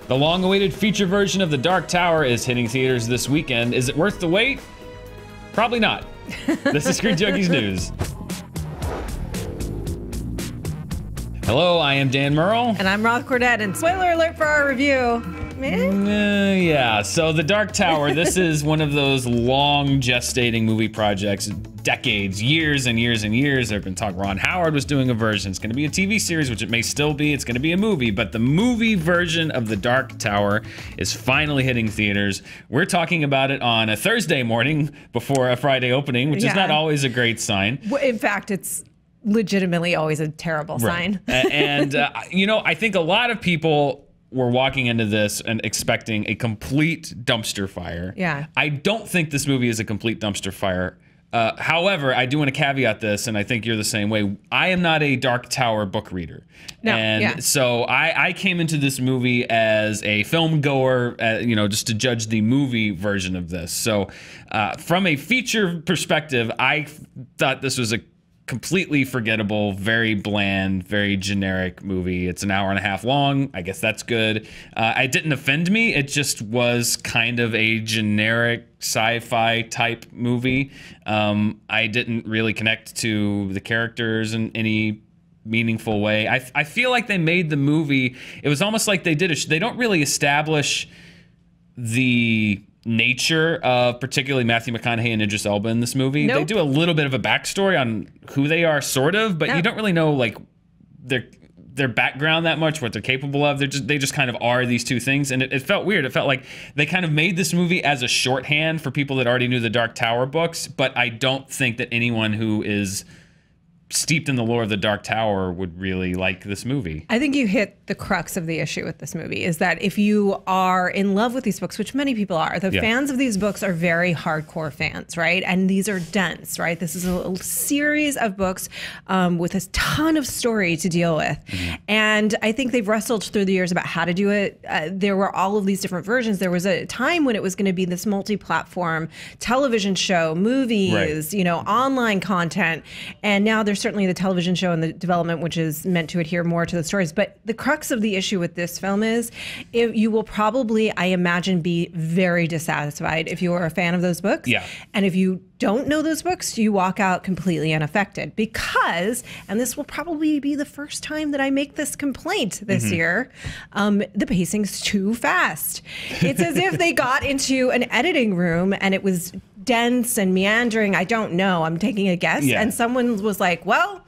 The long-awaited feature version of The Dark Tower is hitting theaters this weekend. Is it worth the wait? Probably not. This is ScreenJunkies News. Hello, I am Dan Murrell. And I'm Roth Cordette, and spoiler alert for our review. Yeah, so The Dark Tower, this is one of those long gestating movie projects, decades, years and years and years. There have been talk Ron Howard was doing a version. It's gonna be a TV series, which it may still be. It's gonna be a movie, but the movie version of The Dark Tower is finally hitting theaters. We're talking about it on a Thursday morning before a Friday opening, which is not always a great sign. In fact, it's legitimately always a terrible sign. And, you know, I think a lot of people were walking into this and expecting a complete dumpster fire. Yeah. I don't think this movie is a complete dumpster fire. However, I do want to caveat this, and I think you're the same way. I am not a Dark Tower book reader. So I came into this movie as a film goer, you know, just to judge the movie version of this. So from a feature perspective, I thought this was a completely forgettable, very bland, very generic movie. It's an hour and a half long. I guess that's good. It didn't offend me. It just was kind of a generic sci-fi type movie. I didn't really connect to the characters in any meaningful way. I feel like they made the movie, it was almost like they don't really establish the nature of particularly Matthew McConaughey and Idris Elba in this movie. They do a little bit of a backstory on who they are, sort of, but you don't really know like their background that much, what they're capable of. They just kind of are these two things, and it felt weird. It felt like they kind of made this movie as a shorthand for people that already knew the Dark Tower books, but I don't think that anyone who is steeped in the lore of the Dark Tower would really like this movie. I think you hit the crux of the issue with this movie, is that if you are in love with these books, which many people are, the fans of these books are very hardcore fans, right? And these are dense, right? This is a series of books with a ton of story to deal with. And I think they've wrestled through the years about how to do it. There were all of these different versions. There was a time when it was going to be this multi-platform television show, movies, you know, online content. And now there's certainly the television show and the development, which is meant to adhere more to the stories. But the crux of the issue with this film is you will probably, I imagine, be very dissatisfied if you are a fan of those books. Yeah. And if you don't know those books, you walk out completely unaffected because, and this will probably be the first time that I make this complaint this year, the pacing's too fast. It's as if they got into an editing room and it was dense and meandering. I don't know. I'm taking a guess. And someone was like, well,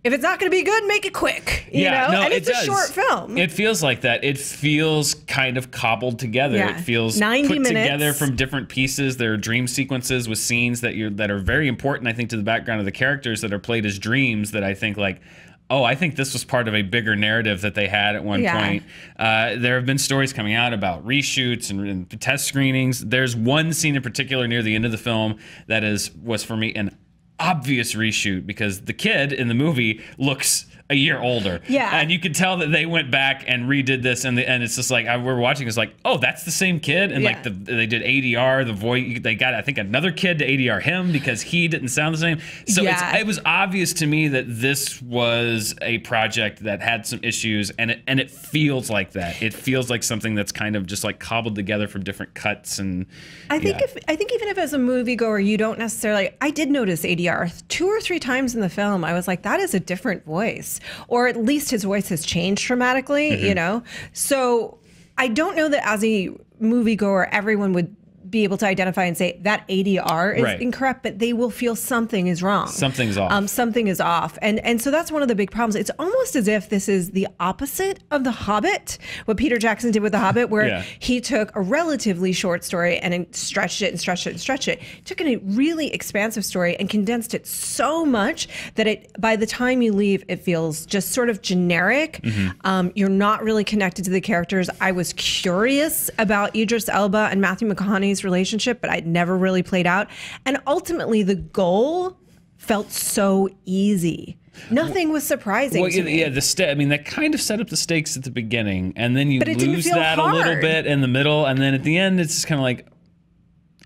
if it's not going to be good, make it quick. You know? No, and it's a short film. It feels like that. It feels kind of cobbled together. It feels 90 put minutes together from different pieces. There are dream sequences with scenes that are very important, I think, to the background of the characters that are played as dreams that I think like, oh, I think this was part of a bigger narrative that they had at one point. There have been stories coming out about reshoots and test screenings. There's one scene in particular near the end of the film that was for me an obvious reshoot because the kid in the movie looks a year older. And you could tell that they went back and redid this, and it's just like we're watching. It's like, oh, that's the same kid, and like they did ADR the voice. They got I think another kid to ADR him because he didn't sound the same. So it was obvious to me that this was a project that had some issues, and it feels like that. It feels like something that's kind of just like cobbled together from different cuts. And I think even if as a moviegoer you don't necessarily, I did notice ADR 2 or 3 times in the film. I was like, that is a different voice. Or at least his voice has changed dramatically, you know? So I don't know that as a moviegoer, everyone would be able to identify and say that ADR is incorrect, but they will feel something is wrong. Something's off. Something is off. And so that's one of the big problems. It's almost as if this is the opposite of The Hobbit, what Peter Jackson did with The Hobbit, where he took a relatively short story and stretched it and stretched it and stretched it. Took a really expansive story and condensed it so much that by the time you leave, it feels just sort of generic. You're not really connected to the characters. I was curious about Idris Elba and Matthew McConaughey's relationship, but I'd never really played out. And ultimately, the goal felt so easy. Nothing was surprising to me. Yeah, I mean, that kind of set up the stakes at the beginning, and then you lose that a little bit in the middle, and then at the end, it's just kind of like,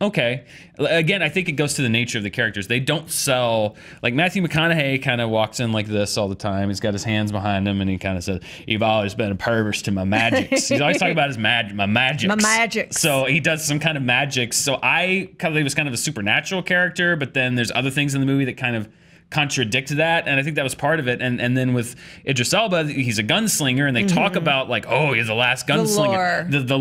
okay. Again, I think it goes to the nature of the characters. They don't sell, like Matthew McConaughey kind of walks in like this all the time. He's got his hands behind him and he kind of says, "You've always been a pervert to my magics." He's always talking about his my magics. My magics. So he does some kind of magic. So I kind of, he was kind of a supernatural character, but then there's other things in the movie that kind of contradict that, and I think that was part of it. And then with Idris Elba, he's a gunslinger, and they talk about like, oh, he's the last gunslinger, the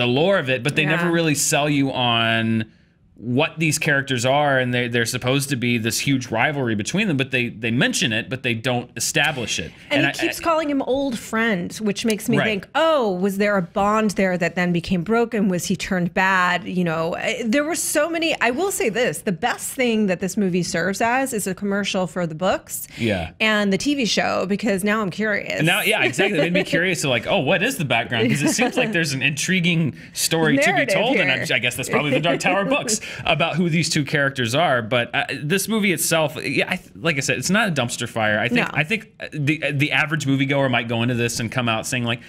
lore of it, but they never really sell you on what these characters are, and they're supposed to be this huge rivalry between them, but they mention it, but they don't establish it. And he keeps calling him old friend, which makes me think, oh, was there a bond there that then became broken? Was he turned bad? You know, there were so many. I will say this, the best thing that this movie serves as is a commercial for the books and the TV show, because now I'm curious. Now, yeah, exactly. It made me curious to like, oh, what is the background? Because it seems like there's an intriguing story to be told, and I guess that's probably the Dark Tower books. About who these two characters are, but this movie itself, like I said, it's not a dumpster fire. I think the average moviegoer might go into this and come out saying like,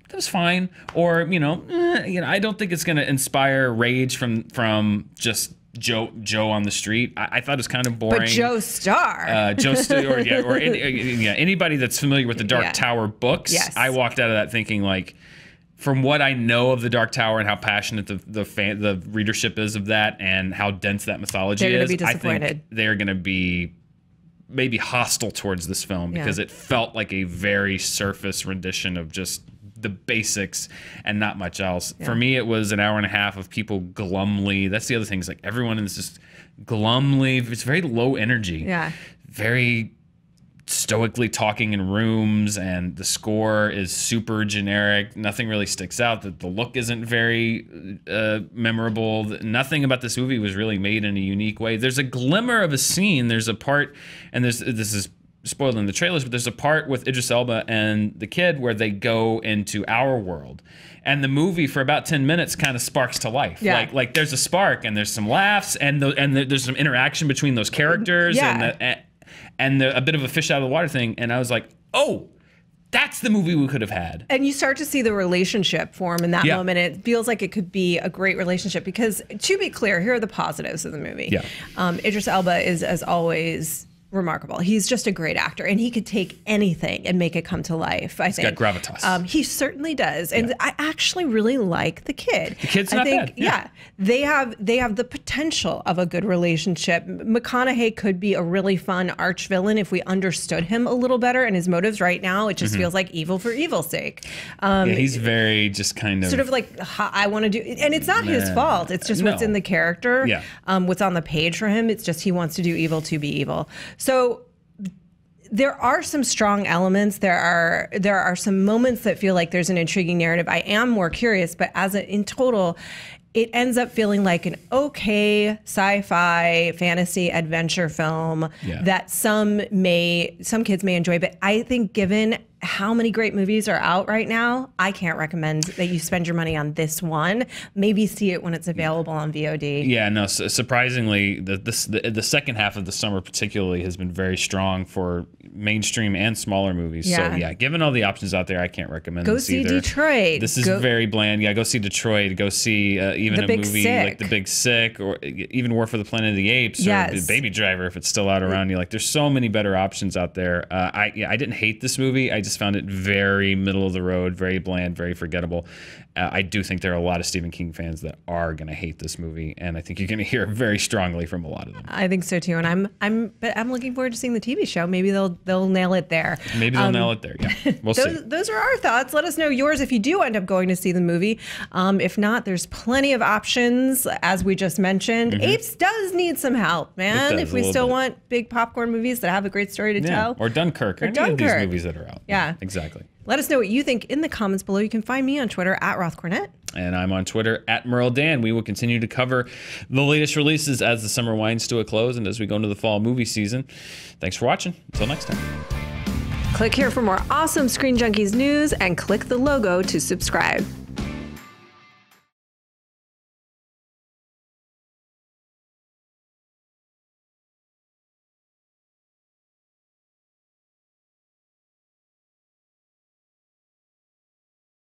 that was fine, or I don't think it's going to inspire rage from just Joe on the street. I thought it was kind of boring. But Joe Starr, anybody that's familiar with the Dark Tower books, I walked out of that thinking like, from what I know of the Dark Tower and how passionate the readership is of that, and how dense that mythology is, I think they're going to be maybe hostile towards this film, because it felt like a very surface rendition of just the basics and not much else. For me, it was an hour and a half of people glumly. That's the other thing, is like everyone is just glumly. It's very low energy. Very stoically talking in rooms, and the score is super generic. Nothing really sticks out. The look isn't very memorable. Nothing about this movie was really made in a unique way. There's a glimmer of a scene. There's a part, and this is spoiled in the trailers, but there's a part with Idris Elba and the kid where they go into our world. And the movie for about 10 minutes kind of sparks to life. Like there's a spark, and there's some laughs, and there's some interaction between those characters, and a bit of a fish out of the water thing. And I was like, oh, that's the movie we could have had. And you start to see the relationship form in that moment. It feels like it could be a great relationship, because to be clear, here are the positives of the movie. Idris Elba is, as always, remarkable. He's just a great actor, and he could take anything and make it come to life. I think he's got gravitas. He certainly does, and I actually really like the kid. The kid's not bad. They have the potential of a good relationship. McConaughey could be a really fun arch villain if we understood him a little better and his motives. Right now, it just feels like evil for evil's sake. He's very just kind of sort of like, I want to do, and it's not his fault. It's just what's in the character. What's on the page for him. It's just he wants to do evil to be evil. So there are some strong elements. There are some moments that feel like there's an intriguing narrative. I am more curious, but in total, it ends up feeling like an okay sci-fi fantasy adventure film that some kids may enjoy. But I think given how many great movies are out right now, I can't recommend that you spend your money on this one. Maybe see it when it's available on VOD. Yeah, no, surprisingly, the second half of the summer particularly has been very strong for mainstream and smaller movies. So yeah, given all the options out there, I can't recommend this either. Go see Detroit. This is very bland. Yeah, go see Detroit. Go see even a movie like The Big Sick, or even War for the Planet of the Apes, or Baby Driver if it's still out around you. Like, there's so many better options out there. I didn't hate this movie. I just found it very middle of the road, very bland, very forgettable. I do think there are a lot of Stephen King fans that are going to hate this movie, and I think you're going to hear very strongly from a lot of them. I think so too, and I'm looking forward to seeing the TV show. Maybe they'll nail it there. Maybe they'll nail it there. Yeah, we'll see. Those are our thoughts. Let us know yours if you do end up going to see the movie. If not, there's plenty of options, as we just mentioned. Apes does need some help, man. If we still want big popcorn movies that have a great story to tell, or Dunkirk, or any of these movies that are out. Yeah, exactly. Let us know what you think in the comments below. You can find me on Twitter at Roth Cornett. And I'm on Twitter at Merle Dan. We will continue to cover the latest releases as the summer winds to a close and as we go into the fall movie season. Thanks for watching. Until next time. Click here for more awesome Screen Junkies news and click the logo to subscribe.